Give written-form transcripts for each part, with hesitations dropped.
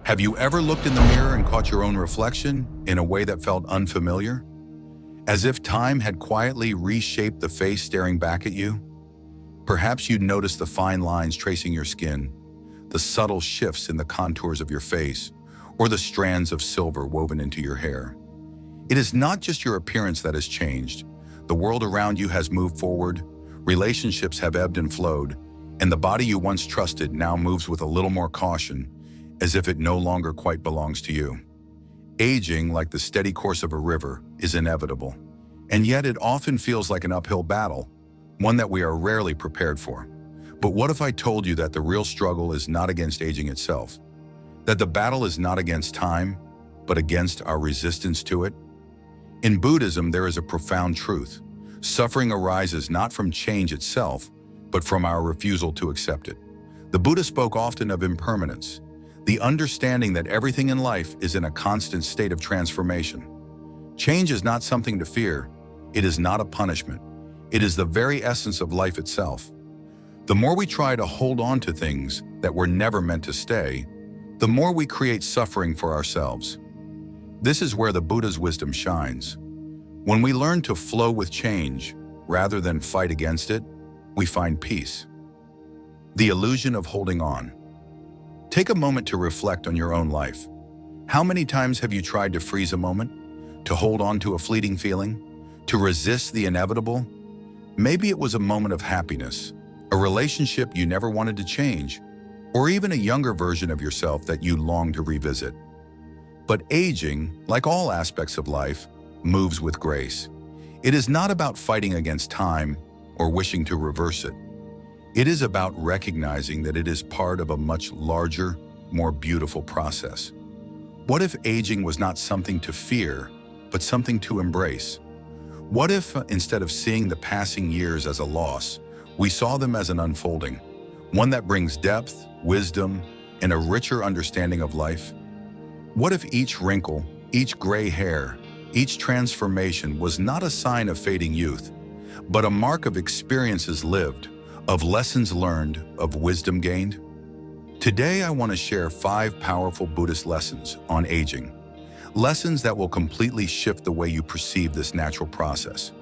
Have you ever looked in the mirror and caught your own reflection in a way that felt unfamiliar? As if time had quietly reshaped the face staring back at you? Perhaps you'd noticed the fine lines tracing your skin, the subtle shifts in the contours of your face, or the strands of silver woven into your hair. It is not just your appearance that has changed. The world around you has moved forward, relationships have ebbed and flowed, and the body you once trusted now moves with a little more caution, as if it no longer quite belongs to you. Aging, like the steady course of a river, is inevitable, and yet it often feels like an uphill battle, one that we are rarely prepared for. But what if I told you that the real struggle is not against aging itself? That the battle is not against time, but against our resistance to it? In Buddhism, there is a profound truth. Suffering arises not from change itself, but from our refusal to accept it. The Buddha spoke often of impermanence, the understanding that everything in life is in a constant state of transformation. Change is not something to fear. It is not a punishment. It is the very essence of life itself. The more we try to hold on to things that were never meant to stay, the more we create suffering for ourselves. This is where the Buddha's wisdom shines. When we learn to flow with change rather than fight against it, we find peace. The illusion of holding on. Take a moment to reflect on your own life. How many times have you tried to freeze a moment, to hold on to a fleeting feeling, to resist the inevitable? Maybe it was a moment of happiness, a relationship you never wanted to change, or even a younger version of yourself that you long to revisit. But aging, like all aspects of life, moves with grace. It is not about fighting against time or wishing to reverse it. It is about recognizing that it is part of a much larger, more beautiful process. What if aging was not something to fear, but something to embrace? What if, instead of seeing the passing years as a loss, we saw them as an unfolding, one that brings depth, wisdom, and a richer understanding of life? What if each wrinkle, each gray hair, each transformation was not a sign of fading youth, but a mark of experiences lived, of lessons learned, of wisdom gained? Today, I want to share 5 powerful Buddhist lessons on aging. Lessons that will completely shift the way you perceive this natural process.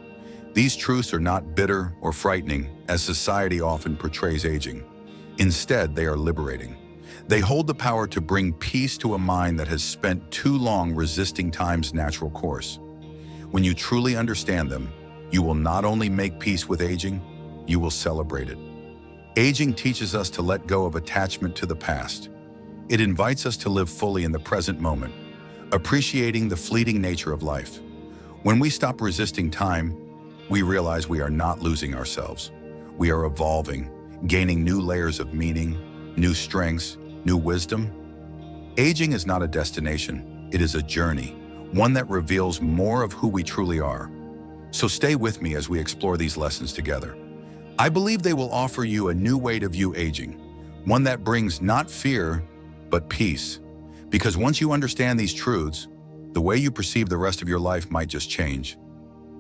These truths are not bitter or frightening, as society often portrays aging. Instead, they are liberating. They hold the power to bring peace to a mind that has spent too long resisting time's natural course. When you truly understand them, you will not only make peace with aging, you will celebrate it. Aging teaches us to let go of attachment to the past. It invites us to live fully in the present moment, appreciating the fleeting nature of life. When we stop resisting time, we realize we are not losing ourselves. We are evolving, gaining new layers of meaning, new strengths, new wisdom. Aging is not a destination, it is a journey, one that reveals more of who we truly are. So stay with me as we explore these lessons together. I believe they will offer you a new way to view aging, one that brings not fear, but peace. Because once you understand these truths, the way you perceive the rest of your life might just change.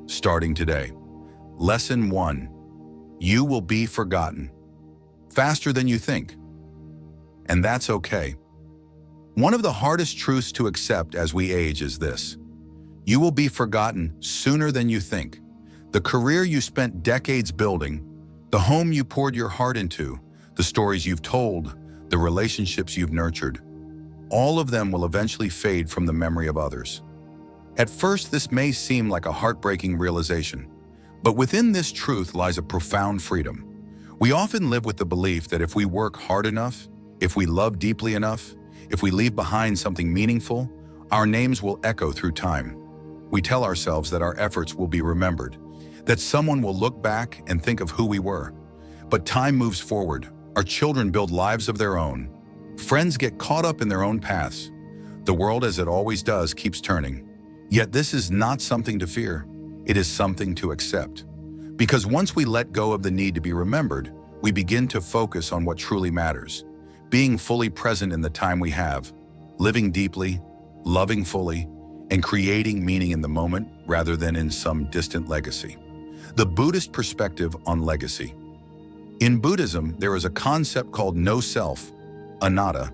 Starting today. Lesson 1. You will be forgotten faster than you think. And that's okay. One of the hardest truths to accept as we age is this: you will be forgotten sooner than you think. The career you spent decades building, the home you poured your heart into, the stories you've told, the relationships you've nurtured, all of them will eventually fade from the memory of others. At first, this may seem like a heartbreaking realization, but within this truth lies a profound freedom. We often live with the belief that if we work hard enough, if we love deeply enough, if we leave behind something meaningful, our names will echo through time. We tell ourselves that our efforts will be remembered, that someone will look back and think of who we were. But time moves forward. Our children build lives of their own. Friends get caught up in their own paths. The world, as it always does, keeps turning. Yet this is not something to fear. It is something to accept. Because once we let go of the need to be remembered, we begin to focus on what truly matters. Being fully present in the time we have, living deeply, loving fully, and creating meaning in the moment rather than in some distant legacy. The Buddhist perspective on legacy. In Buddhism, there is a concept called no self, anatta.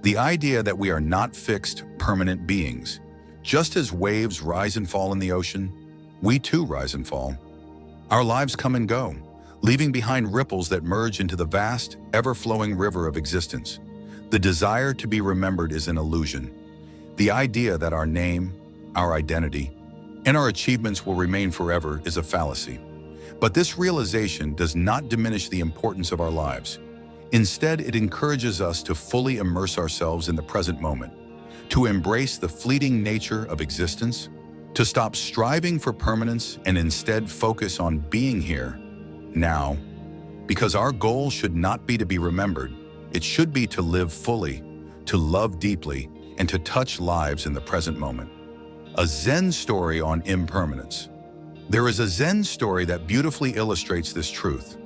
The idea that we are not fixed, permanent beings. Just as waves rise and fall in the ocean, we too rise and fall. Our lives come and go, leaving behind ripples that merge into the vast, ever-flowing river of existence. The desire to be remembered is an illusion. The idea that our name, our identity, and our achievements will remain forever is a fallacy. But this realization does not diminish the importance of our lives. Instead, it encourages us to fully immerse ourselves in the present moment, to embrace the fleeting nature of existence, to stop striving for permanence and instead focus on being here, now. Because our goal should not be to be remembered, it should be to live fully, to love deeply, and to touch lives in the present moment. A Zen story on impermanence. There is a Zen story that beautifully illustrates this truth.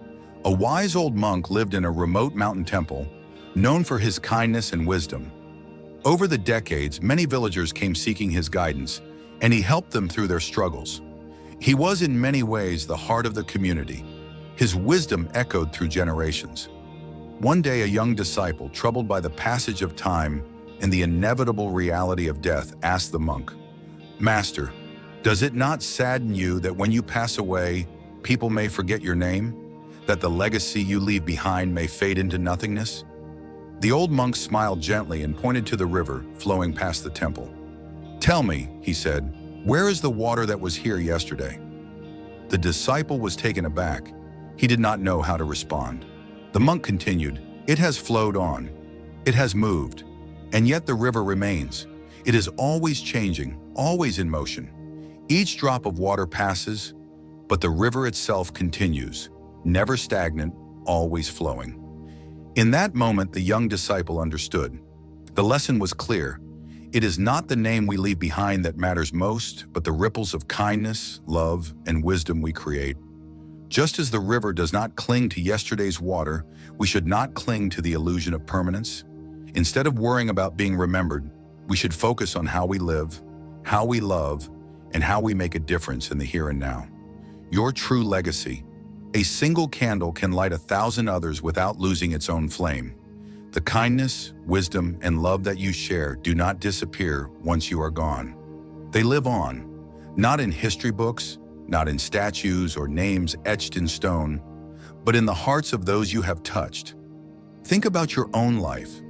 A wise old monk lived in a remote mountain temple, known for his kindness and wisdom. Over the decades, many villagers came seeking his guidance, and he helped them through their struggles. He was in many ways the heart of the community. His wisdom echoed through generations. One day, a young disciple, troubled by the passage of time and the inevitable reality of death, asked the monk, "Master, does it not sadden you that when you pass away, people may forget your name? That the legacy you leave behind may fade into nothingness?" The old monk smiled gently and pointed to the river flowing past the temple. "Tell me," he said, "where is the water that was here yesterday?" The disciple was taken aback. He did not know how to respond. The monk continued, "It has flowed on. It has moved. And yet the river remains. It is always changing, always in motion. Each drop of water passes, but the river itself continues, never stagnant, always flowing." In that moment, the young disciple understood. The lesson was clear. It is not the name we leave behind that matters most, but the ripples of kindness, love, and wisdom we create. Just as the river does not cling to yesterday's water, we should not cling to the illusion of permanence. Instead of worrying about being remembered, we should focus on how we live, how we love, and how we make a difference in the here and now. Your true legacy. A single candle can light 1,000 others without losing its own flame. The kindness, wisdom, and love that you share do not disappear once you are gone. They live on, not in history books, not in statues or names etched in stone, but in the hearts of those you have touched. Think about your own life.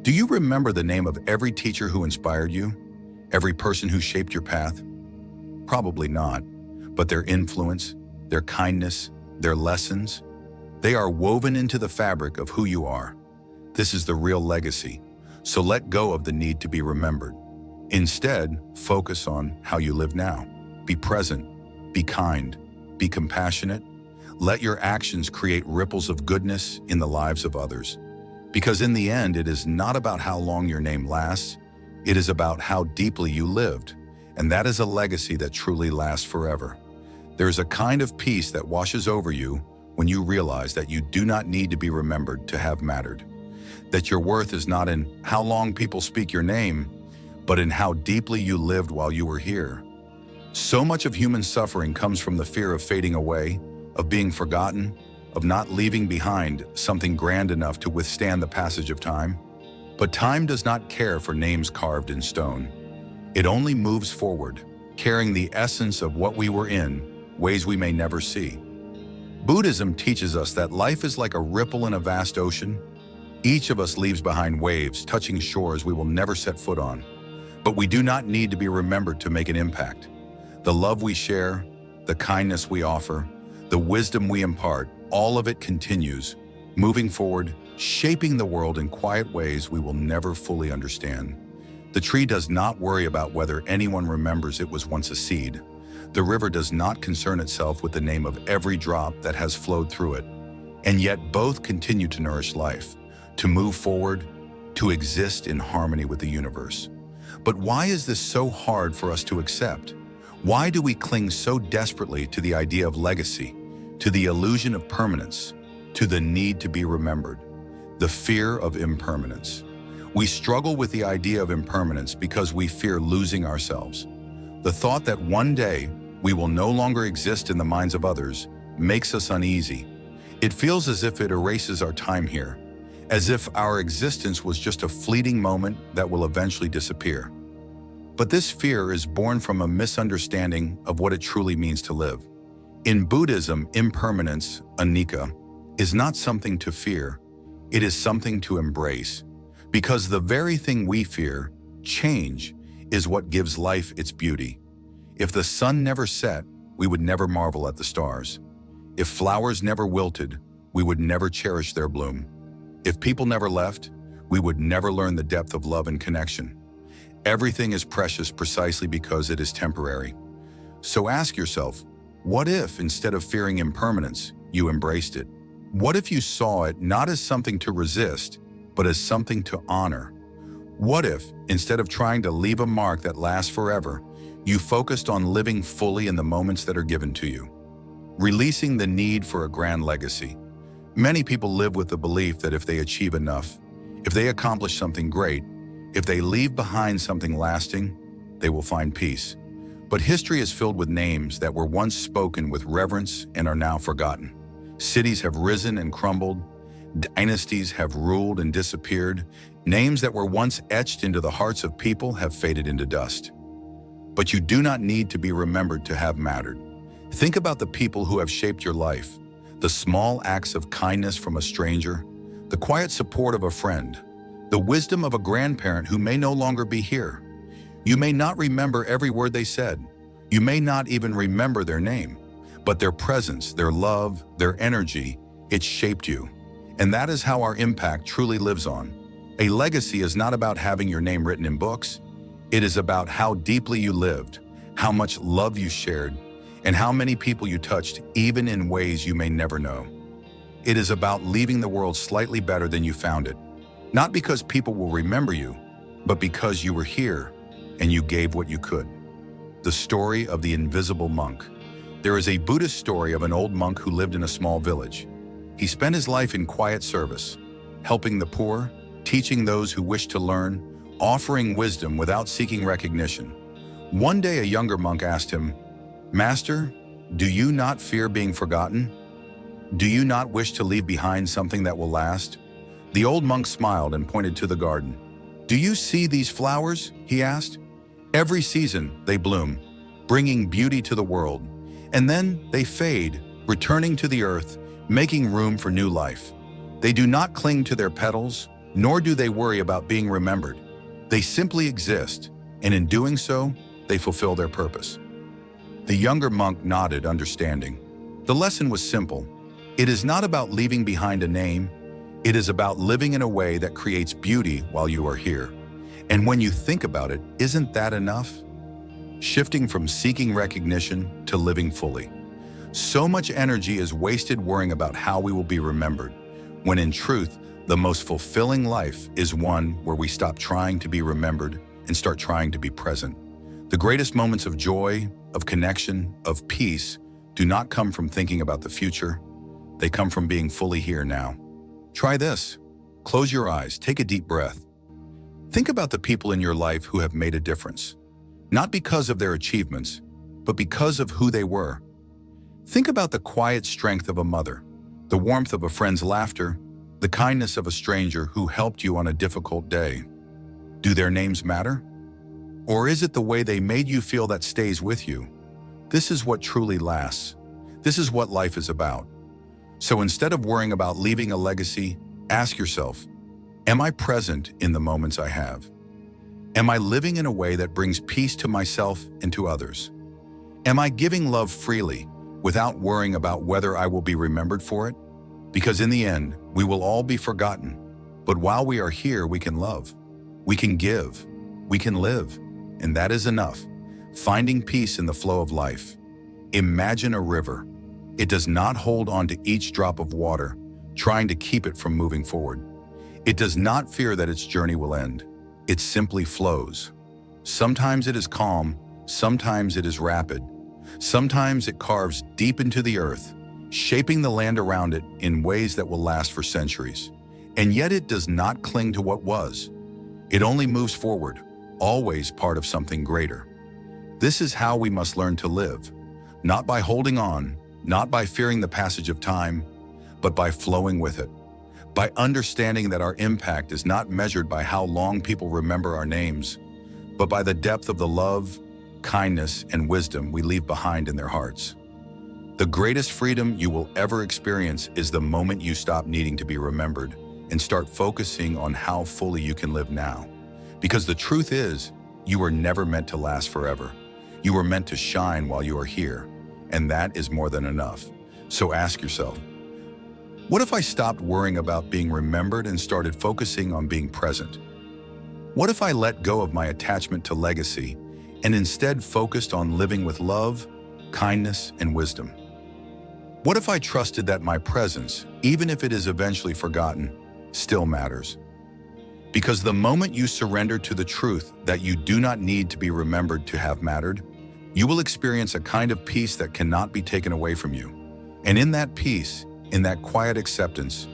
Do you remember the name of every teacher who inspired you? Every person who shaped your path? Probably not, but their influence, their kindness, their lessons, they are woven into the fabric of who you are. This is the real legacy, so let go of the need to be remembered. Instead, focus on how you live now. Be present, be kind, be compassionate. Let your actions create ripples of goodness in the lives of others. Because in the end, it is not about how long your name lasts, it is about how deeply you lived, and that is a legacy that truly lasts forever. There is a kind of peace that washes over you when you realize that you do not need to be remembered to have mattered. That your worth is not in how long people speak your name, but in how deeply you lived while you were here. So much of human suffering comes from the fear of fading away, of being forgotten, of not leaving behind something grand enough to withstand the passage of time. But time does not care for names carved in stone. It only moves forward, carrying the essence of what we were in, ways we may never see. Buddhism teaches us that life is like a ripple in a vast ocean. Each of us leaves behind waves, touching shores we will never set foot on. But we do not need to be remembered to make an impact. The love we share, the kindness we offer, the wisdom we impart, all of it continues, moving forward, shaping the world in quiet ways we will never fully understand. The tree does not worry about whether anyone remembers it was once a seed. The river does not concern itself with the name of every drop that has flowed through it. And yet both continue to nourish life, to move forward, to exist in harmony with the universe. But why is this so hard for us to accept? Why do we cling so desperately to the idea of legacy, to the illusion of permanence, to the need to be remembered, the fear of impermanence? We struggle with the idea of impermanence because we fear losing ourselves. The thought that one day we will no longer exist in the minds of others makes us uneasy. It feels as if it erases our time here, as if our existence was just a fleeting moment that will eventually disappear. But this fear is born from a misunderstanding of what it truly means to live. In Buddhism, impermanence, anicca, is not something to fear, it is something to embrace. Because the very thing we fear, change, is what gives life its beauty. If the sun never set, we would never marvel at the stars. If flowers never wilted, we would never cherish their bloom. If people never left, we would never learn the depth of love and connection. Everything is precious precisely because it is temporary. So ask yourself, what if, instead of fearing impermanence, you embraced it? What if you saw it not as something to resist, but as something to honor? What if, instead of trying to leave a mark that lasts forever, you focused on living fully in the moments that are given to you? Releasing the need for a grand legacy. Many people live with the belief that if they achieve enough, if they accomplish something great, if they leave behind something lasting, they will find peace. But history is filled with names that were once spoken with reverence and are now forgotten. Cities have risen and crumbled. Dynasties have ruled and disappeared. Names that were once etched into the hearts of people have faded into dust. But you do not need to be remembered to have mattered. Think about the people who have shaped your life, the small acts of kindness from a stranger, the quiet support of a friend, the wisdom of a grandparent who may no longer be here. You may not remember every word they said. You may not even remember their name, but their presence, their love, their energy, it shaped you. And that is how our impact truly lives on. A legacy is not about having your name written in books. It is about how deeply you lived, how much love you shared, and how many people you touched, even in ways you may never know. It is about leaving the world slightly better than you found it, not because people will remember you, but because you were here and you gave what you could. The story of the invisible monk. There is a Buddhist story of an old monk who lived in a small village. He spent his life in quiet service, helping the poor, teaching those who wished to learn, offering wisdom without seeking recognition. One day a younger monk asked him, "Master, do you not fear being forgotten? Do you not wish to leave behind something that will last?" The old monk smiled and pointed to the garden. "Do you see these flowers?" he asked. "Every season they bloom, bringing beauty to the world, and then they fade, returning to the earth, making room for new life. They do not cling to their petals, nor do they worry about being remembered. They simply exist, and in doing so, they fulfill their purpose." The younger monk nodded, understanding. The lesson was simple. It is not about leaving behind a name. It is about living in a way that creates beauty while you are here. And when you think about it, isn't that enough? Shifting from seeking recognition to living fully. So much energy is wasted worrying about how we will be remembered, when in truth, the most fulfilling life is one where we stop trying to be remembered and start trying to be present. The greatest moments of joy, of connection, of peace do not come from thinking about the future. They come from being fully here now. Try this. Close your eyes, take a deep breath. Think about the people in your life who have made a difference, not because of their achievements, but because of who they were. Think about the quiet strength of a mother, the warmth of a friend's laughter, the kindness of a stranger who helped you on a difficult day. Do their names matter? Or is it the way they made you feel that stays with you? This is what truly lasts. This is what life is about. So instead of worrying about leaving a legacy, ask yourself, am I present in the moments I have? Am I living in a way that brings peace to myself and to others? Am I giving love freely without worrying about whether I will be remembered for it? Because in the end, we will all be forgotten. But while we are here, we can love, we can give, we can live, and that is enough. Finding peace in the flow of life. Imagine a river. It does not hold on to each drop of water, trying to keep it from moving forward. It does not fear that its journey will end. It simply flows. Sometimes it is calm, sometimes it is rapid. Sometimes it carves deep into the earth, shaping the land around it in ways that will last for centuries. And yet it does not cling to what was. It only moves forward, always part of something greater. This is how we must learn to live, not by holding on, not by fearing the passage of time, but by flowing with it, By understanding that our impact is not measured by how long people remember our names, but by the depth of the love, kindness, and wisdom we leave behind in their hearts. The greatest freedom you will ever experience is the moment you stop needing to be remembered and start focusing on how fully you can live now. Because the truth is, you were never meant to last forever. You were meant to shine while you are here, and that is more than enough. So ask yourself, what if I stopped worrying about being remembered and started focusing on being present? What if I let go of my attachment to legacy and instead focused on living with love, kindness, and wisdom? What if I trusted that my presence, even if it is eventually forgotten, still matters? Because the moment you surrender to the truth that you do not need to be remembered to have mattered, you will experience a kind of peace that cannot be taken away from you. And in that peace, in that quiet acceptance,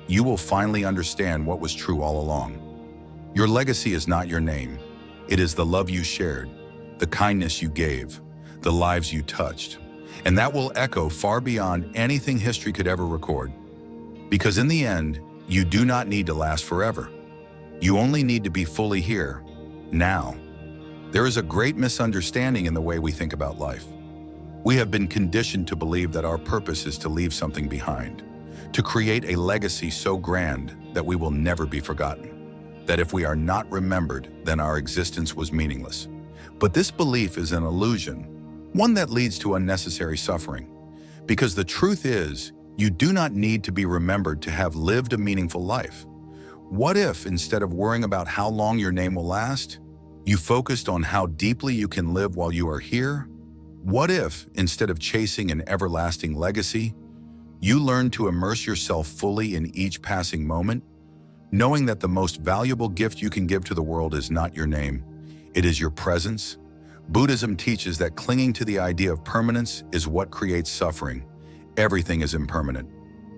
you will finally understand what was true all along. Your legacy is not your name. It is the love you shared, the kindness you gave, the lives you touched. And that will echo far beyond anything history could ever record. Because in the end, you do not need to last forever. You only need to be fully here, now. There is a great misunderstanding in the way we think about life. We have been conditioned to believe that our purpose is to leave something behind, to create a legacy so grand that we will never be forgotten, that if we are not remembered, then our existence was meaningless. But this belief is an illusion, one that leads to unnecessary suffering. Because the truth is, you do not need to be remembered to have lived a meaningful life. What if, instead of worrying about how long your name will last, you focused on how deeply you can live while you are here? What if, instead of chasing an everlasting legacy, you learned to immerse yourself fully in each passing moment, knowing that the most valuable gift you can give to the world is not your name, it is your presence? Buddhism teaches that clinging to the idea of permanence is what creates suffering. Everything is impermanent.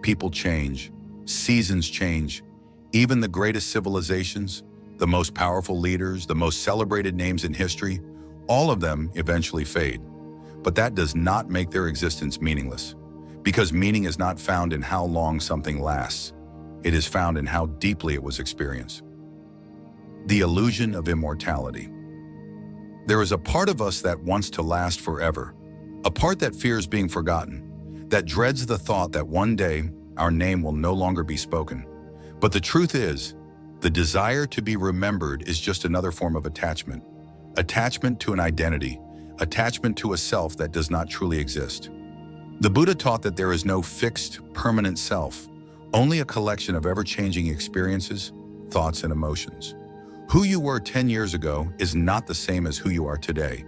People change. Seasons change. Even the greatest civilizations, the most powerful leaders, the most celebrated names in history, all of them eventually fade. But that does not make their existence meaningless. Because meaning is not found in how long something lasts. It is found in how deeply it was experienced. The illusion of immortality. There is a part of us that wants to last forever, a part that fears being forgotten, that dreads the thought that one day our name will no longer be spoken. But the truth is, the desire to be remembered is just another form of attachment. Attachment to an identity, attachment to a self that does not truly exist. The Buddha taught that there is no fixed, permanent self, only a collection of ever-changing experiences, thoughts, and emotions. Who you were 10 years ago is not the same as who you are today.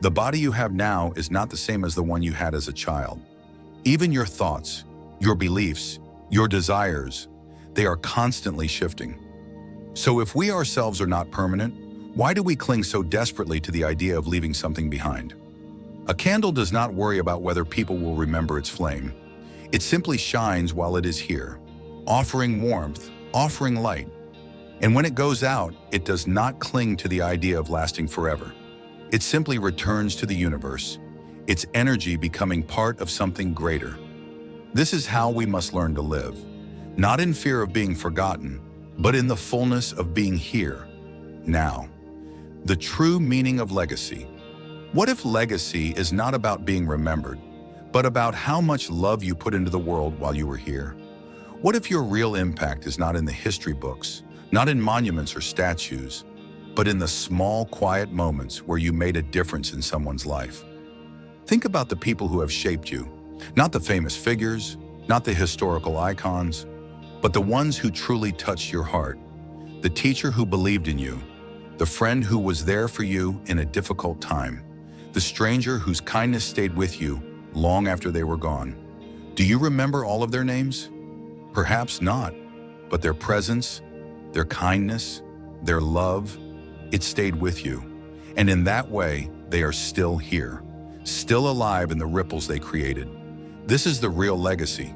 The body you have now is not the same as the one you had as a child. Even your thoughts, your beliefs, your desires, they are constantly shifting. So if we ourselves are not permanent, why do we cling so desperately to the idea of leaving something behind? A candle does not worry about whether people will remember its flame. It simply shines while it is here, offering warmth, offering light. And when it goes out, it does not cling to the idea of lasting forever. It simply returns to the universe, its energy becoming part of something greater. This is how we must learn to live, not in fear of being forgotten, but in the fullness of being here, now. The true meaning of legacy. What if legacy is not about being remembered, but about how much love you put into the world while you were here? What if your real impact is not in the history books, not in monuments or statues, but in the small, quiet moments where you made a difference in someone's life? Think about the people who have shaped you, not the famous figures, not the historical icons, but the ones who truly touched your heart. The teacher who believed in you, the friend who was there for you in a difficult time, the stranger whose kindness stayed with you long after they were gone. Do you remember all of their names? Perhaps not, but their presence, their kindness, their love, it stayed with you. And in that way, they are still here, still alive in the ripples they created. This is the real legacy,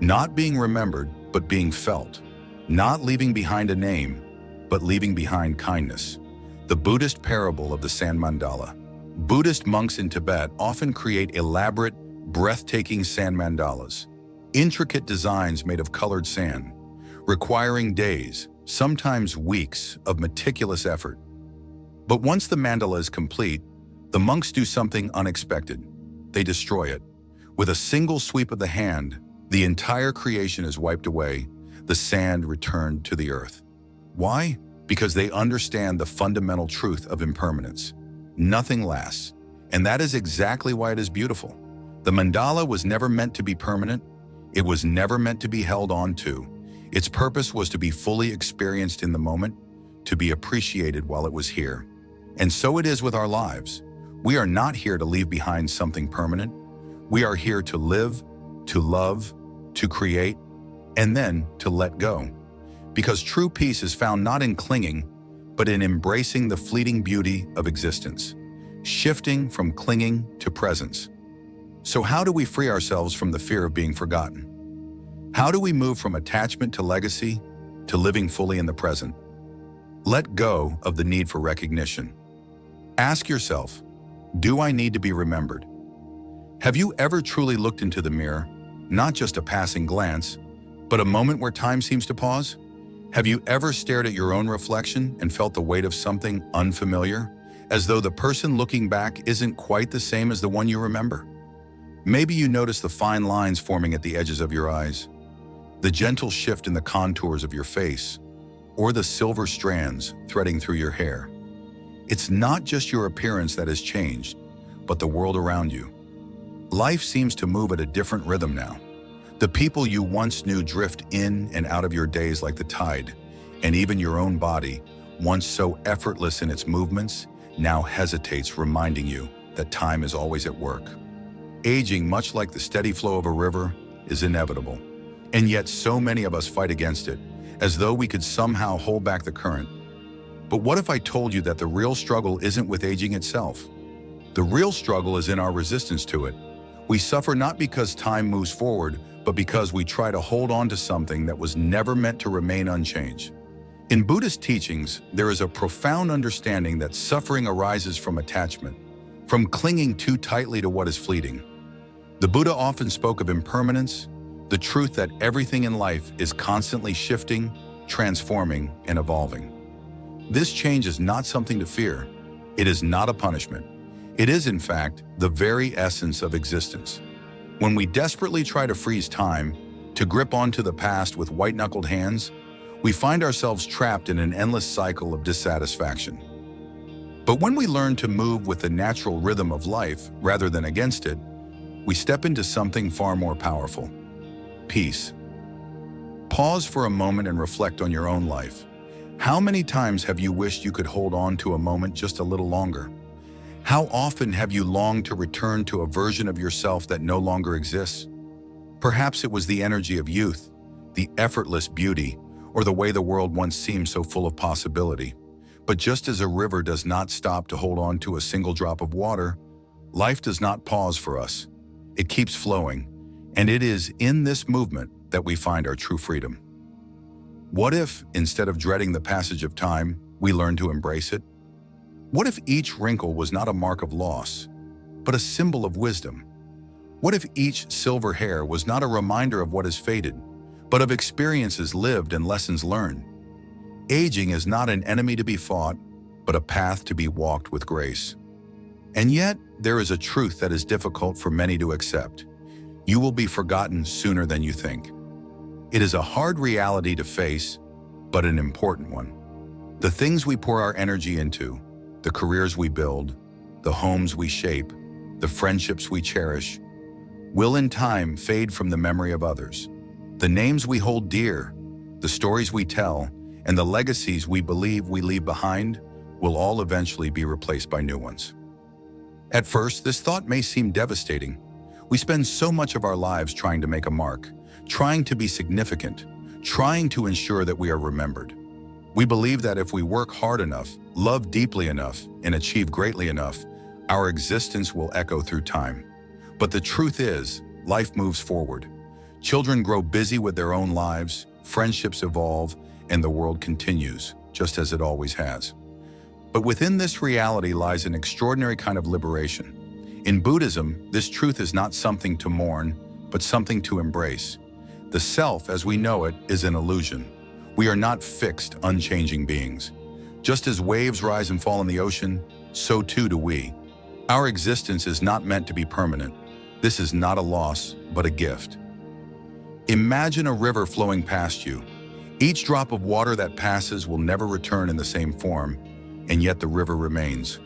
not being remembered, but being felt, not leaving behind a name, but leaving behind kindness. The Buddhist parable of the sand mandala. Buddhist monks in Tibet often create elaborate, breathtaking sand mandalas, intricate designs made of colored sand, requiring days, sometimes weeks, of meticulous effort. But once the mandala is complete, the monks do something unexpected. They destroy it. With a single sweep of the hand, the entire creation is wiped away, the sand returned to the earth. Why? Because they understand the fundamental truth of impermanence. Nothing lasts, and that is exactly why it is beautiful. The mandala was never meant to be permanent. It was never meant to be held on to. Its purpose was to be fully experienced in the moment, to be appreciated while it was here. And so it is with our lives. We are not here to leave behind something permanent. We are here to live, to love, to create, and then to let go. Because true peace is found not in clinging, but in embracing the fleeting beauty of existence, shifting from clinging to presence. So how do we free ourselves from the fear of being forgotten? How do we move from attachment to legacy to living fully in the present? Let go of the need for recognition. Ask yourself, do I need to be remembered? Have you ever truly looked into the mirror, not just a passing glance, but a moment where time seems to pause? Have you ever stared at your own reflection and felt the weight of something unfamiliar, as though the person looking back isn't quite the same as the one you remember? Maybe you notice the fine lines forming at the edges of your eyes, the gentle shift in the contours of your face, or the silver strands threading through your hair. It's not just your appearance that has changed, but the world around you. Life seems to move at a different rhythm now. The people you once knew drift in and out of your days like the tide, and even your own body, once so effortless in its movements, now hesitates, reminding you that time is always at work. Aging, much like the steady flow of a river, is inevitable. And yet so many of us fight against it, as though we could somehow hold back the current. But what if I told you that the real struggle isn't with aging itself? The real struggle is in our resistance to it. We suffer not because time moves forward, but because we try to hold on to something that was never meant to remain unchanged. In Buddhist teachings, there is a profound understanding that suffering arises from attachment, from clinging too tightly to what is fleeting. The Buddha often spoke of impermanence, the truth that everything in life is constantly shifting, transforming, and evolving. This change is not something to fear. It is not a punishment. It is, in fact, the very essence of existence. When we desperately try to freeze time, to grip onto the past with white-knuckled hands, we find ourselves trapped in an endless cycle of dissatisfaction. But when we learn to move with the natural rhythm of life rather than against it, we step into something far more powerful: peace. Pause for a moment and reflect on your own life. How many times have you wished you could hold on to a moment just a little longer? How often have you longed to return to a version of yourself that no longer exists? Perhaps it was the energy of youth, the effortless beauty, or the way the world once seemed so full of possibility. But just as a river does not stop to hold on to a single drop of water, life does not pause for us. It keeps flowing, and it is in this movement that we find our true freedom. What if, instead of dreading the passage of time, we learn to embrace it? What if each wrinkle was not a mark of loss, but a symbol of wisdom? What if each silver hair was not a reminder of what is faded, but of experiences lived and lessons learned? Aging is not an enemy to be fought, but a path to be walked with grace. And yet, there is a truth that is difficult for many to accept. You will be forgotten sooner than you think. It is a hard reality to face, but an important one. The things we pour our energy into, the careers we build, the homes we shape, the friendships we cherish, will in time fade from the memory of others. The names we hold dear, the stories we tell, and the legacies we believe we leave behind will all eventually be replaced by new ones. At first, this thought may seem devastating. We spend so much of our lives trying to make a mark, trying to be significant, trying to ensure that we are remembered. We believe that if we work hard enough, love deeply enough, and achieve greatly enough, our existence will echo through time. But the truth is, life moves forward. Children grow busy with their own lives, friendships evolve, and the world continues, just as it always has. But within this reality lies an extraordinary kind of liberation. In Buddhism, this truth is not something to mourn, but something to embrace. The self, as we know it, is an illusion. We are not fixed, unchanging beings. Just as waves rise and fall in the ocean, so too do we. Our existence is not meant to be permanent. This is not a loss, but a gift. Imagine a river flowing past you. Each drop of water that passes will never return in the same form, and yet the river remains.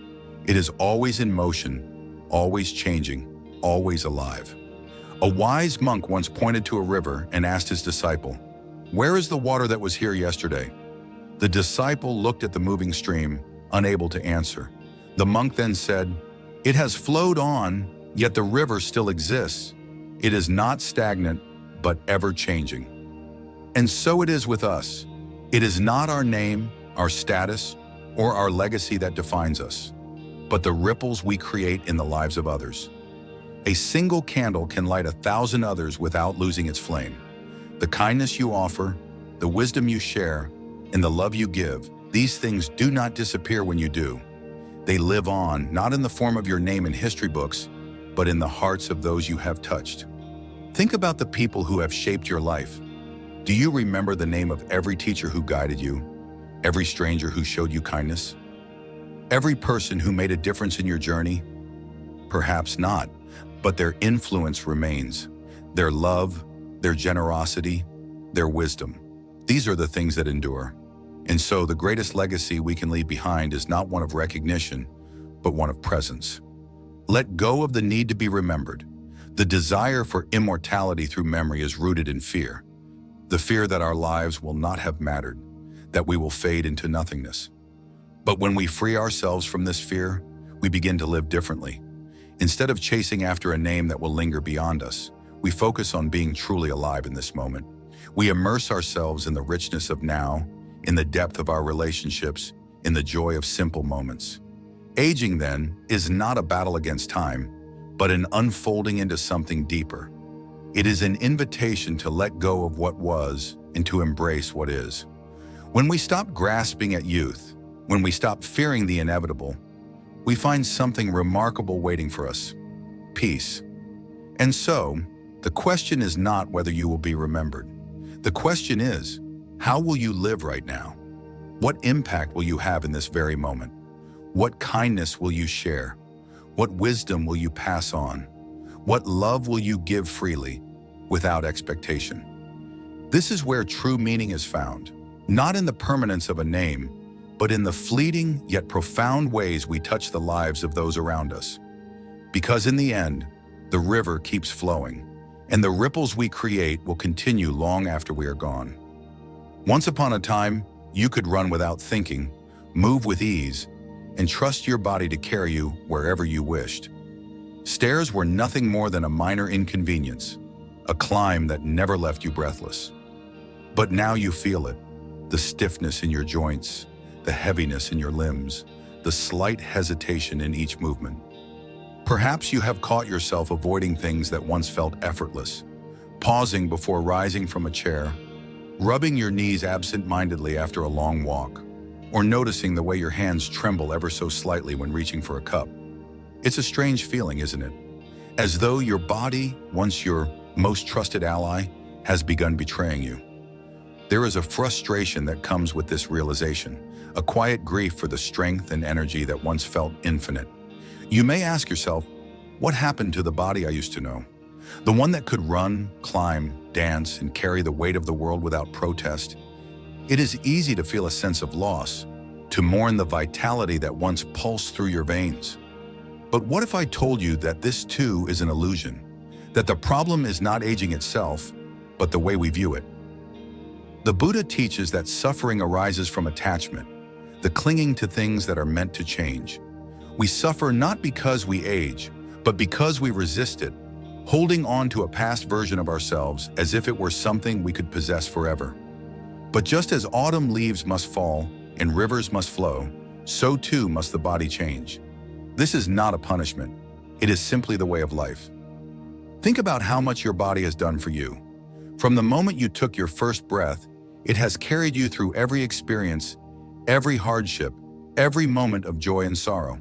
It is always in motion, always changing, always alive. A wise monk once pointed to a river and asked his disciple, "Where is the water that was here yesterday?" The disciple looked at the moving stream, unable to answer. The monk then said, "It has flowed on, yet the river still exists. It is not stagnant, but ever-changing." And so it is with us. It is not our name, our status, or our legacy that defines us, but the ripples we create in the lives of others. A single candle can light 1,000 others without losing its flame. The kindness you offer, the wisdom you share, and the love you give, these things do not disappear when you do. They live on, not in the form of your name in history books, but in the hearts of those you have touched. Think about the people who have shaped your life. Do you remember the name of every teacher who guided you? Every stranger who showed you kindness? Every person who made a difference in your journey? Perhaps not, but their influence remains. Their love, their generosity, their wisdom. These are the things that endure. And so the greatest legacy we can leave behind is not one of recognition, but one of presence. Let go of the need to be remembered. The desire for immortality through memory is rooted in fear. The fear that our lives will not have mattered, that we will fade into nothingness. But when we free ourselves from this fear, we begin to live differently. Instead of chasing after a name that will linger beyond us, we focus on being truly alive in this moment. We immerse ourselves in the richness of now, in the depth of our relationships, in the joy of simple moments. Aging, then, is not a battle against time, but an unfolding into something deeper. It is an invitation to let go of what was and to embrace what is. When we stop grasping at youth, when we stop fearing the inevitable, we find something remarkable waiting for us: peace. And so, the question is not whether you will be remembered. The question is, how will you live right now? What impact will you have in this very moment? What kindness will you share? What wisdom will you pass on? What love will you give freely, without expectation? This is where true meaning is found, not in the permanence of a name, but in the fleeting yet profound ways we touch the lives of those around us. Because in the end, the river keeps flowing, and the ripples we create will continue long after we are gone. Once upon a time, you could run without thinking, move with ease, and trust your body to carry you wherever you wished. Stairs were nothing more than a minor inconvenience, a climb that never left you breathless. But now you feel it, the stiffness in your joints, the heaviness in your limbs, the slight hesitation in each movement. Perhaps you have caught yourself avoiding things that once felt effortless, pausing before rising from a chair, rubbing your knees absent-mindedly after a long walk, or noticing the way your hands tremble ever so slightly when reaching for a cup. It's a strange feeling, isn't it? As though your body, once your most trusted ally, has begun betraying you. There is a frustration that comes with this realization, a quiet grief for the strength and energy that once felt infinite. You may ask yourself, what happened to the body I used to know? The one that could run, climb, dance, and carry the weight of the world without protest? It is easy to feel a sense of loss, to mourn the vitality that once pulsed through your veins. But what if I told you that this too is an illusion? That the problem is not aging itself, but the way we view it. The Buddha teaches that suffering arises from attachment, the clinging to things that are meant to change. We suffer not because we age, but because we resist it, holding on to a past version of ourselves as if it were something we could possess forever. But just as autumn leaves must fall and rivers must flow, so too must the body change. This is not a punishment. It is simply the way of life. Think about how much your body has done for you. From the moment you took your first breath, it has carried you through every experience, every hardship, every moment of joy and sorrow.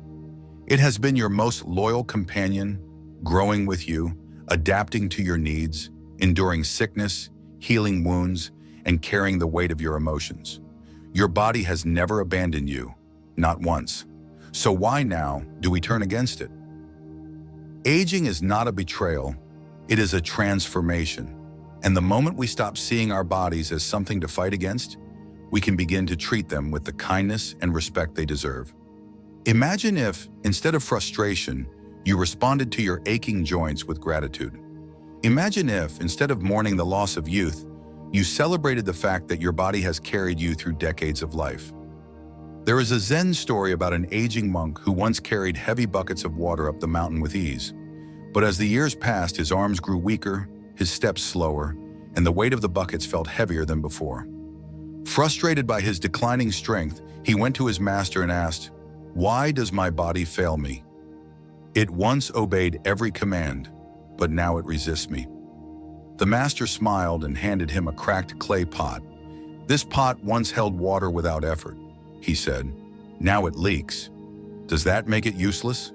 It has been your most loyal companion, growing with you, adapting to your needs, enduring sickness, healing wounds, and carrying the weight of your emotions. Your body has never abandoned you, not once. So why now do we turn against it? Aging is not a betrayal, it is a transformation. And the moment we stop seeing our bodies as something to fight against, we can begin to treat them with the kindness and respect they deserve. Imagine if, instead of frustration, you responded to your aching joints with gratitude. Imagine if, instead of mourning the loss of youth, you celebrated the fact that your body has carried you through decades of life. There is a Zen story about an aging monk who once carried heavy buckets of water up the mountain with ease. But as the years passed, his arms grew weaker, his steps slower, and the weight of the buckets felt heavier than before. Frustrated by his declining strength, he went to his master and asked, "Why does my body fail me? It once obeyed every command, but now it resists me." The master smiled and handed him a cracked clay pot. "This pot once held water without effort," he said. "Now it leaks. Does that make it useless?"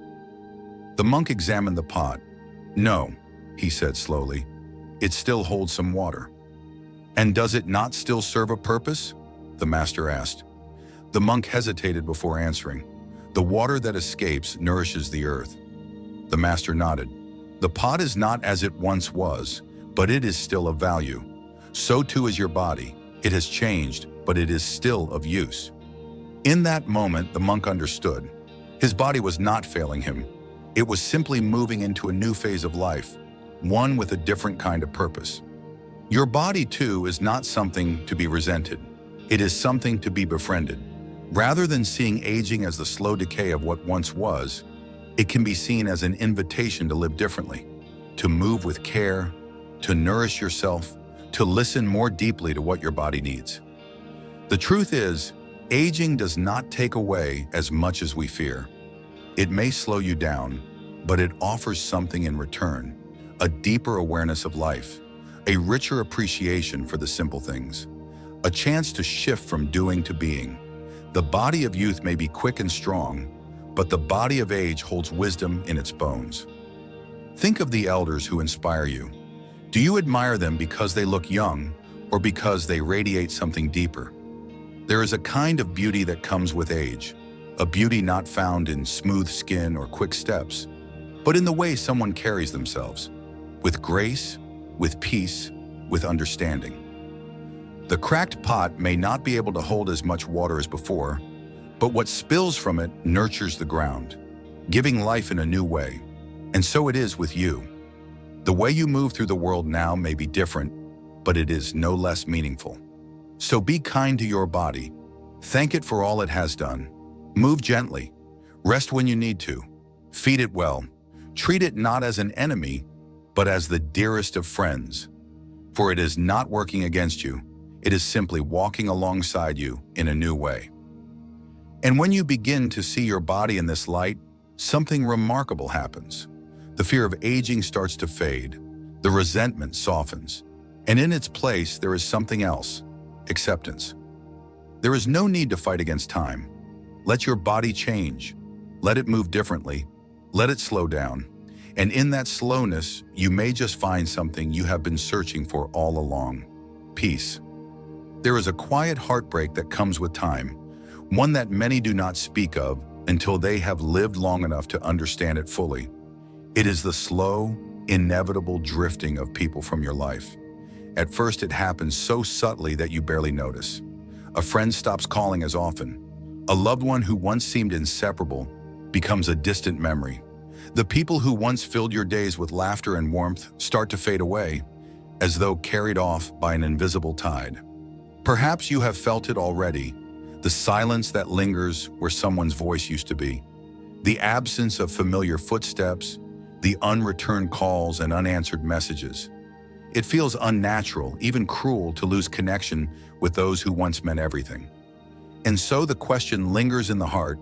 The monk examined the pot. "No," he said slowly. "It still holds some water." "And does it not still serve a purpose?" the master asked. The monk hesitated before answering. "The water that escapes nourishes the earth." The master nodded. "The pot is not as it once was, but it is still of value. So too is your body. It has changed, but it is still of use." In that moment, the monk understood. His body was not failing him. It was simply moving into a new phase of life, one with a different kind of purpose. Your body, too, is not something to be resented. It is something to be befriended. Rather than seeing aging as the slow decay of what once was, it can be seen as an invitation to live differently, to move with care, to nourish yourself, to listen more deeply to what your body needs. The truth is, aging does not take away as much as we fear. It may slow you down, but it offers something in return, a deeper awareness of life, a richer appreciation for the simple things, a chance to shift from doing to being. The body of youth may be quick and strong, but the body of age holds wisdom in its bones. Think of the elders who inspire you. Do you admire them because they look young or because they radiate something deeper? There is a kind of beauty that comes with age, a beauty not found in smooth skin or quick steps, but in the way someone carries themselves, with grace, with peace, with understanding. The cracked pot may not be able to hold as much water as before, but what spills from it nurtures the ground, giving life in a new way. And so it is with you. The way you move through the world now may be different, but it is no less meaningful. So be kind to your body. Thank it for all it has done. Move gently. Rest when you need to. Feed it well. Treat it not as an enemy, but as the dearest of friends. For it is not working against you. It is simply walking alongside you in a new way. And when you begin to see your body in this light, something remarkable happens. The fear of aging starts to fade. The resentment softens. And in its place, there is something else: acceptance. There is no need to fight against time. Let your body change. Let it move differently. Let it slow down. And in that slowness, you may just find something you have been searching for all along: peace. There is a quiet heartbreak that comes with time, one that many do not speak of until they have lived long enough to understand it fully. It is the slow, inevitable drifting of people from your life. At first, it happens so subtly that you barely notice. A friend stops calling as often. A loved one who once seemed inseparable becomes a distant memory. The people who once filled your days with laughter and warmth start to fade away, as though carried off by an invisible tide. Perhaps you have felt it already, the silence that lingers where someone's voice used to be, the absence of familiar footsteps, the unreturned calls and unanswered messages. It feels unnatural, even cruel, to lose connection with those who once meant everything. And so the question lingers in the heart: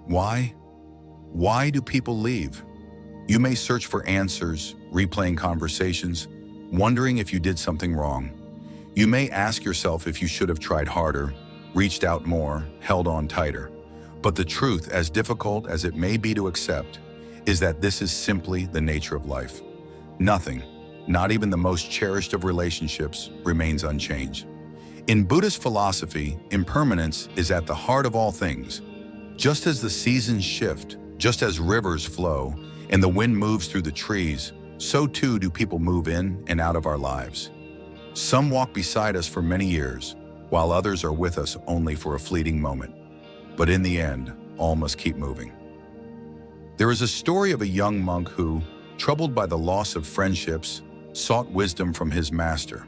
why? Why do people leave? You may search for answers, replaying conversations, wondering if you did something wrong. You may ask yourself if you should have tried harder, reached out more, held on tighter. But the truth, as difficult as it may be to accept, is that this is simply the nature of life. Nothing, not even the most cherished of relationships, remains unchanged. In Buddhist philosophy, impermanence is at the heart of all things. Just as the seasons shift, just as rivers flow, and the wind moves through the trees, so too do people move in and out of our lives. Some walk beside us for many years, while others are with us only for a fleeting moment. But in the end, all must keep moving. There is a story of a young monk who, troubled by the loss of friendships, sought wisdom from his master.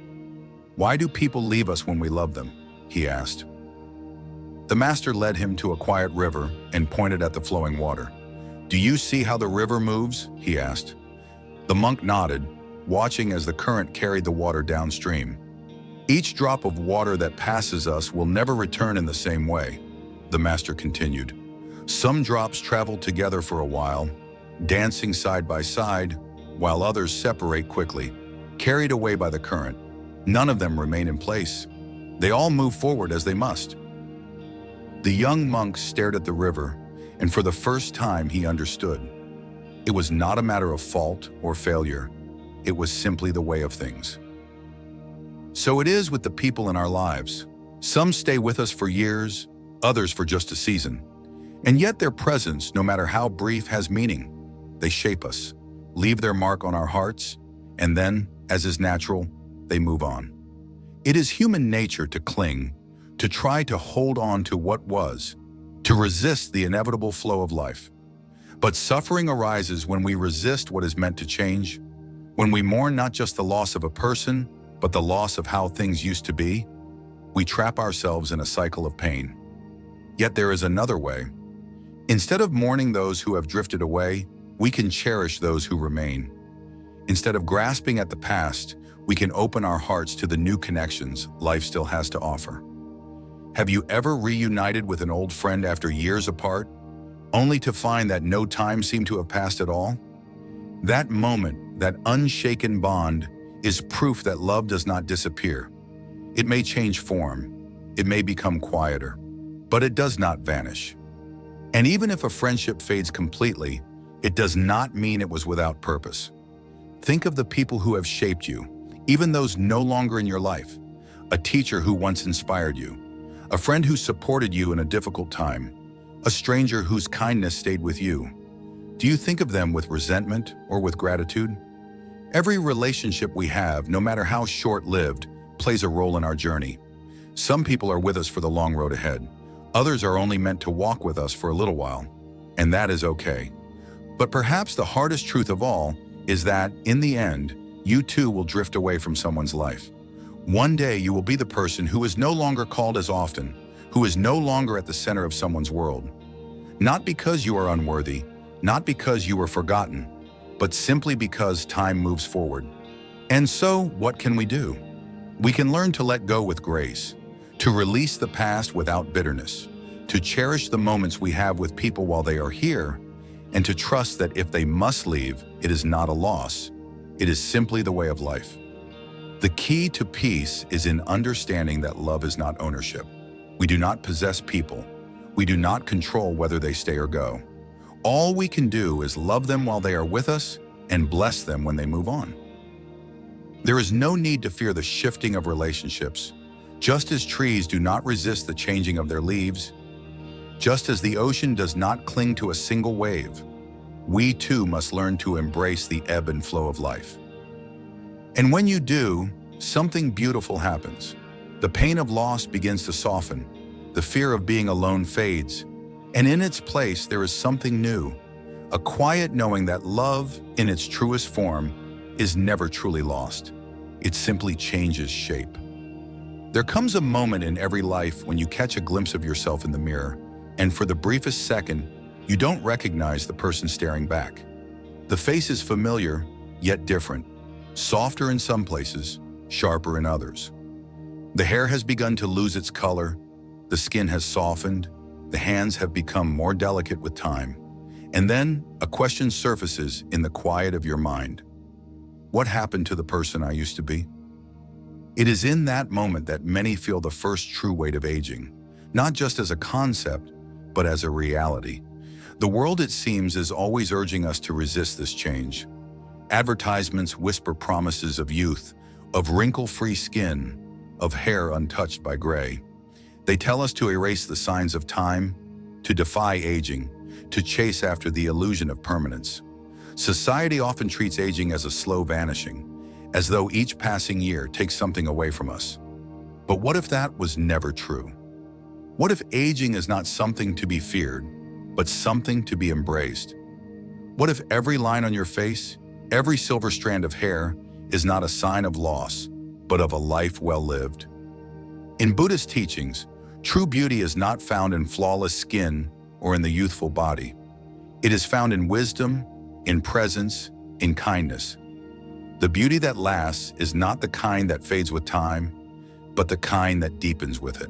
"Why do people leave us when we love them?" he asked. The master led him to a quiet river and pointed at the flowing water. "Do you see how the river moves?" he asked. The monk nodded, watching as the current carried the water downstream. "Each drop of water that passes us will never return in the same way," the master continued. "Some drops travel together for a while, dancing side by side, while others separate quickly, carried away by the current. None of them remain in place. They all move forward as they must." The young monk stared at the river, and for the first time he understood. It was not a matter of fault or failure. It was simply the way of things. So it is with the people in our lives. Some stay with us for years, others for just a season. And yet their presence, no matter how brief, has meaning. They shape us, leave their mark on our hearts, and then, as is natural, they move on. It is human nature to cling, to try to hold on to what was, to resist the inevitable flow of life. But suffering arises when we resist what is meant to change, when we mourn not just the loss of a person, but the loss of how things used to be. We trap ourselves in a cycle of pain. Yet there is another way. Instead of mourning those who have drifted away, we can cherish those who remain. Instead of grasping at the past, we can open our hearts to the new connections life still has to offer. Have you ever reunited with an old friend after years apart, only to find that no time seemed to have passed at all? That moment, that unshaken bond, is proof that love does not disappear. It may change form, it may become quieter, but it does not vanish. And even if a friendship fades completely, it does not mean it was without purpose. Think of the people who have shaped you, even those no longer in your life. A teacher who once inspired you, a friend who supported you in a difficult time, a stranger whose kindness stayed with you. Do you think of them with resentment or with gratitude? Every relationship we have, no matter how short-lived, plays a role in our journey. Some people are with us for the long road ahead. Others are only meant to walk with us for a little while, and that is okay. But perhaps the hardest truth of all is that, in the end, you too will drift away from someone's life. One day you will be the person who is no longer called as often, who is no longer at the center of someone's world. Not because you are unworthy, not because you were forgotten, but simply because time moves forward. And so, what can we do? We can learn to let go with grace, to release the past without bitterness, to cherish the moments we have with people while they are here, and to trust that if they must leave, it is not a loss. It is simply the way of life. The key to peace is in understanding that love is not ownership. We do not possess people. We do not control whether they stay or go. All we can do is love them while they are with us and bless them when they move on. There is no need to fear the shifting of relationships. Just as trees do not resist the changing of their leaves, just as the ocean does not cling to a single wave, we too must learn to embrace the ebb and flow of life. And when you do, something beautiful happens. The pain of loss begins to soften, the fear of being alone fades, and in its place there is something new, a quiet knowing that love, in its truest form, is never truly lost. It simply changes shape. There comes a moment in every life when you catch a glimpse of yourself in the mirror, and for the briefest second, you don't recognize the person staring back. The face is familiar, yet different, softer in some places, sharper in others. The hair has begun to lose its color, the skin has softened, the hands have become more delicate with time, and then a question surfaces in the quiet of your mind. What happened to the person I used to be? It is in that moment that many feel the first true weight of aging, not just as a concept, but as a reality. The world, it seems, is always urging us to resist this change. Advertisements whisper promises of youth, of wrinkle-free skin, of hair untouched by gray. They tell us to erase the signs of time, to defy aging, to chase after the illusion of permanence. Society often treats aging as a slow vanishing, as though each passing year takes something away from us. But what if that was never true? What if aging is not something to be feared, but something to be embraced? What if every line on your face, every silver strand of hair, is not a sign of loss, but of a life well lived? In Buddhist teachings, true beauty is not found in flawless skin or in the youthful body. It is found in wisdom, in presence, in kindness. The beauty that lasts is not the kind that fades with time, but the kind that deepens with it.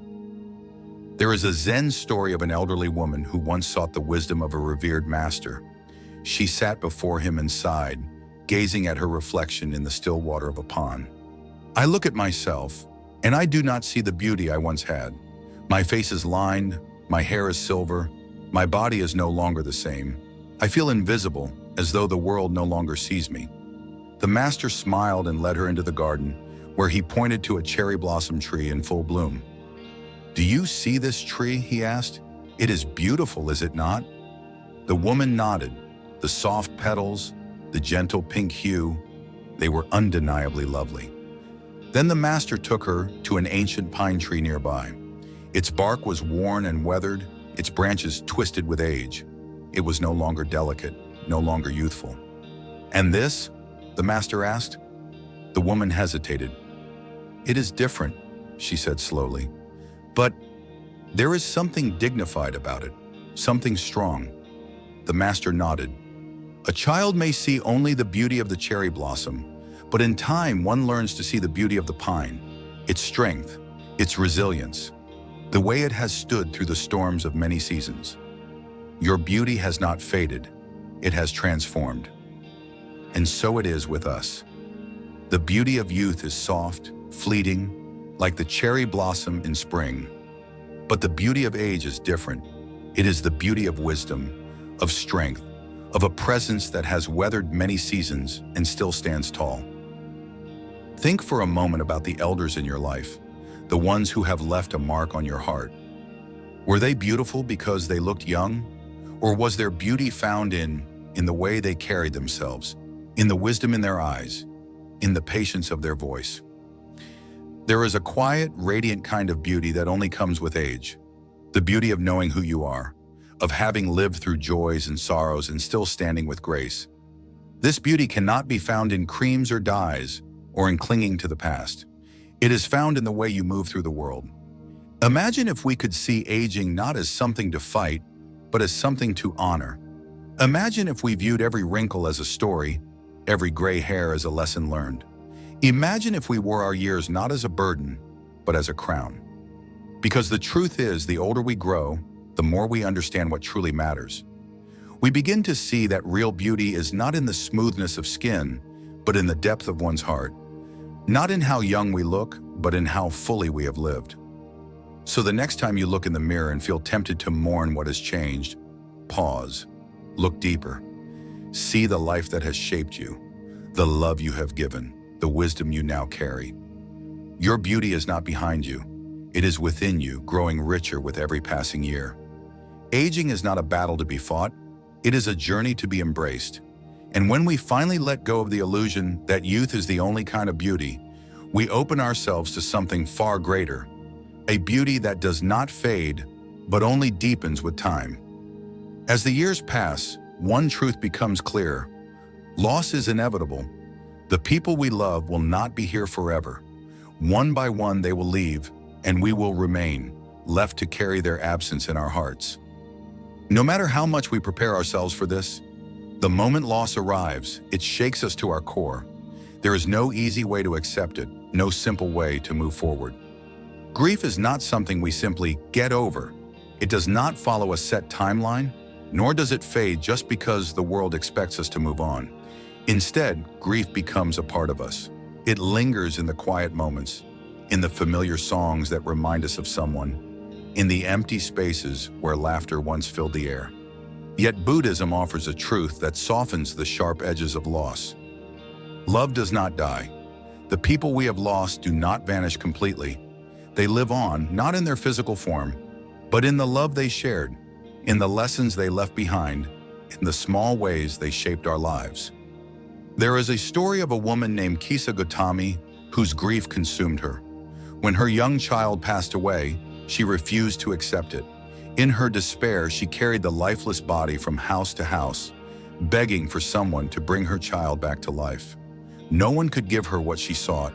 There is a Zen story of an elderly woman who once sought the wisdom of a revered master. She sat before him and sighed, gazing at her reflection in the still water of a pond. "I look at myself, and I do not see the beauty I once had. My face is lined, my hair is silver, my body is no longer the same. I feel invisible, as though the world no longer sees me." The master smiled and led her into the garden, where he pointed to a cherry blossom tree in full bloom. "Do you see this tree?" he asked. "It is beautiful, is it not?" The woman nodded. The soft petals, the gentle pink hue, they were undeniably lovely. Then the master took her to an ancient pine tree nearby. Its bark was worn and weathered, its branches twisted with age. It was no longer delicate, no longer youthful. "And this?" the master asked. The woman hesitated. "It is different," she said slowly. "But there is something dignified about it, something strong." The master nodded. "A child may see only the beauty of the cherry blossom, but in time one learns to see the beauty of the pine, its strength, its resilience, the way it has stood through the storms of many seasons. Your beauty has not faded, it has transformed. And so it is with us. The beauty of youth is soft, fleeting, like the cherry blossom in spring. But the beauty of age is different. It is the beauty of wisdom, of strength, of a presence that has weathered many seasons and still stands tall. Think for a moment about the elders in your life, the ones who have left a mark on your heart. Were they beautiful because they looked young? Or was their beauty found in the way they carried themselves, in the wisdom in their eyes, in the patience of their voice? There is a quiet, radiant kind of beauty that only comes with age. The beauty of knowing who you are, of having lived through joys and sorrows and still standing with grace. This beauty cannot be found in creams or dyes, or in clinging to the past. It is found in the way you move through the world. Imagine if we could see aging not as something to fight, but as something to honor. Imagine if we viewed every wrinkle as a story, every gray hair as a lesson learned. Imagine if we wore our years not as a burden, but as a crown. Because the truth is, the older we grow, the more we understand what truly matters. We begin to see that real beauty is not in the smoothness of skin, but in the depth of one's heart. Not in how young we look, but in how fully we have lived. So the next time you look in the mirror and feel tempted to mourn what has changed, pause, look deeper. See the life that has shaped you, the love you have given, the wisdom you now carry. Your beauty is not behind you. It is within you, growing richer with every passing year. Aging is not a battle to be fought. It is a journey to be embraced. And when we finally let go of the illusion that youth is the only kind of beauty, we open ourselves to something far greater, a beauty that does not fade, but only deepens with time. As the years pass, one truth becomes clear. Loss is inevitable. The people we love will not be here forever. One by one they will leave, and we will remain, left to carry their absence in our hearts. No matter how much we prepare ourselves for this, the moment loss arrives, it shakes us to our core. There is no easy way to accept it, no simple way to move forward. Grief is not something we simply get over. It does not follow a set timeline, nor does it fade just because the world expects us to move on. Instead, grief becomes a part of us. It lingers in the quiet moments, in the familiar songs that remind us of someone, in the empty spaces where laughter once filled the air. Yet Buddhism offers a truth that softens the sharp edges of loss. Love does not die. The people we have lost do not vanish completely. They live on, not in their physical form, but in the love they shared, in the lessons they left behind, in the small ways they shaped our lives. There is a story of a woman named Kisa Gautami whose grief consumed her. When her young child passed away, she refused to accept it. In her despair, she carried the lifeless body from house to house, begging for someone to bring her child back to life. No one could give her what she sought,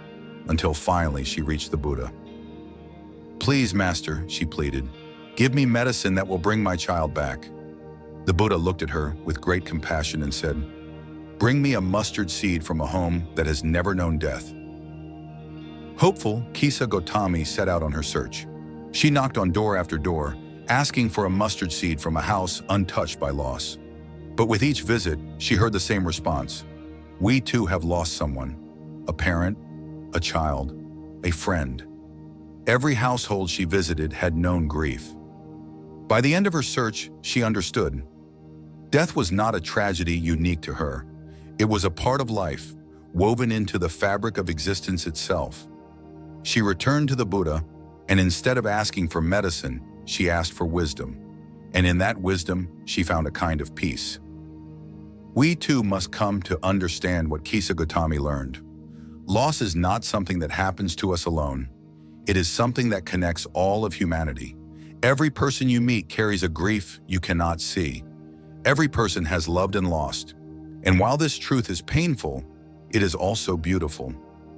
until finally she reached the Buddha. "Please, Master," she pleaded, "give me medicine that will bring my child back." The Buddha looked at her with great compassion and said, "Bring me a mustard seed from a home that has never known death." Hopeful, Kisa Gautami set out on her search. She knocked on door after door, asking for a mustard seed from a house untouched by loss. But with each visit, she heard the same response. "We too have lost someone, a parent, a child, a friend." Every household she visited had known grief. By the end of her search, she understood. Death was not a tragedy unique to her. It was a part of life, woven into the fabric of existence itself. She returned to the Buddha, and instead of asking for medicine, she asked for wisdom. And in that wisdom, she found a kind of peace. We too must come to understand what Kisa Gautami learned. Loss is not something that happens to us alone. It is something that connects all of humanity. Every person you meet carries a grief you cannot see. Every person has loved and lost. And while this truth is painful, it is also beautiful,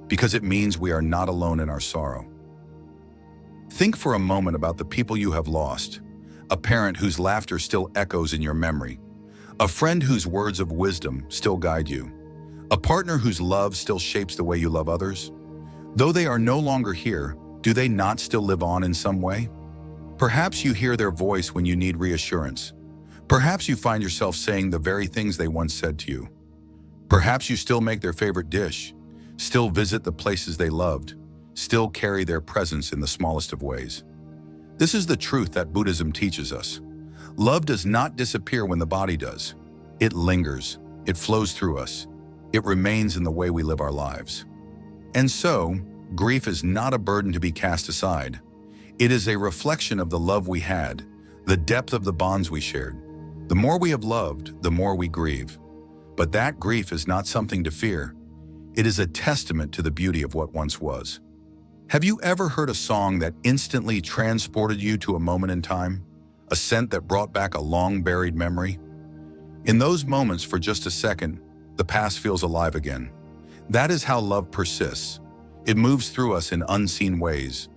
because it means we are not alone in our sorrow. Think for a moment about the people you have lost. A parent whose laughter still echoes in your memory. A friend whose words of wisdom still guide you. A partner whose love still shapes the way you love others. Though they are no longer here, do they not still live on in some way? Perhaps you hear their voice when you need reassurance. Perhaps you find yourself saying the very things they once said to you. Perhaps you still make their favorite dish, still visit the places they loved, still carry their presence in the smallest of ways. This is the truth that Buddhism teaches us. Love does not disappear when the body does. It lingers, it flows through us, it remains in the way we live our lives. And so, grief is not a burden to be cast aside. It is a reflection of the love we had, the depth of the bonds we shared. The more we have loved, the more we grieve. But that grief is not something to fear. It is a testament to the beauty of what once was. Have you ever heard a song that instantly transported you to a moment in time? A scent that brought back a long-buried memory? In those moments, for just a second, the past feels alive again. That is how love persists. It moves through us in unseen ways,